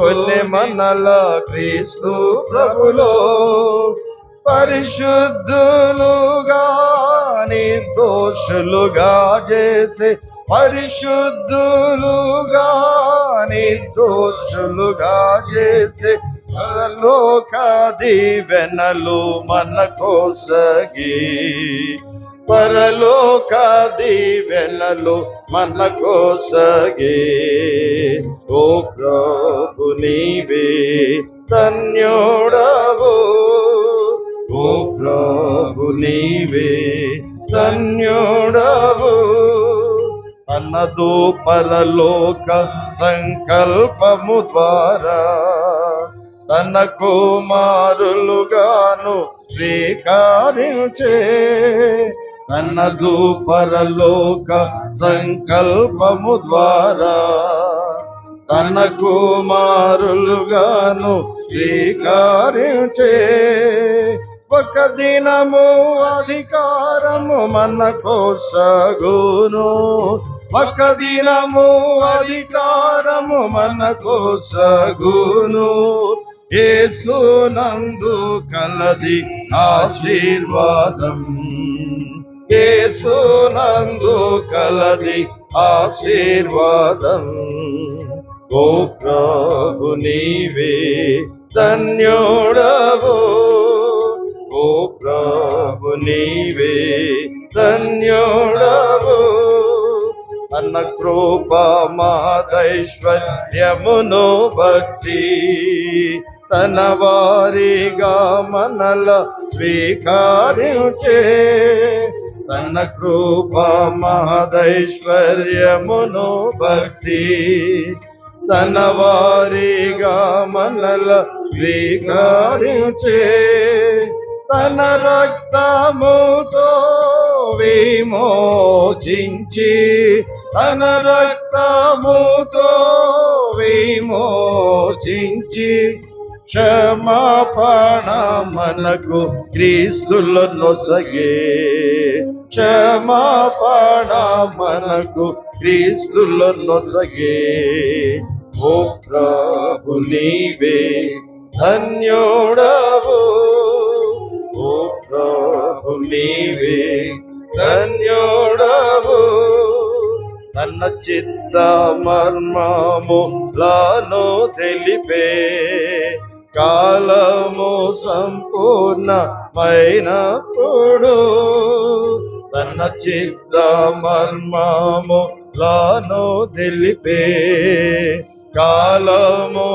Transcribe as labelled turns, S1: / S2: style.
S1: కొన్ని మనల క్రీస్తు ప్రభులో పరిశుద్ధులుగా నిర్దోషులుగా చేసే పరిశుద్ధులుగా నిర్దోషులుగా చేసే పరలోక దీవెనలు మనకోసగి పరలోక దీవెనలు మనకోసగే ఓ ప్రభు నీవే ధన్యుడవు ఓ ప్రభు నీవే ధన్యుడవు అన్నదు పరలోక సంకల్పము ద్వారా తన కుమారులుగాను స్వీకరించే అన్నదు పరలోక సంకల్పము ద్వారా తన కుమారులుగాను స్వీకరించే ఒక దినము అధికారము మనకోసగును ఒక దినము అధికారము మనకోసగును యేసునందు కలది ఆశీర్వాదం యేసునందు కలది ఆశీర్వాదం ఓ ప్రభు నీవే ధన్యుడవు ఓ ప్రభు నీవే ధన్యుడవు అన్న కృప మాదైశ్వర్యమును భక్తి తన వారిగా మనల స్వీకరించే తన కృప మహదైశ్వర్యమును భక్తి తన వారిగా మనల స్వీకరించే తన రక్తముతో విమోచించి తన రక్తముతో విమోచించి క్షమాపణ మనకు క్రీస్తులో నొసగే క్షమాపణ మనకు క్రీస్తులో నొసగే ఓ ప్రభు నీవే ధన్యుడవు ఓ ప్రభు నీవే ధన్యుడవు తన చిత్త మర్మములను తెలిపే కాలము సంపూర్ణమైనప్పుడు తన చిత్త మర్మములను తెలిపే కాలము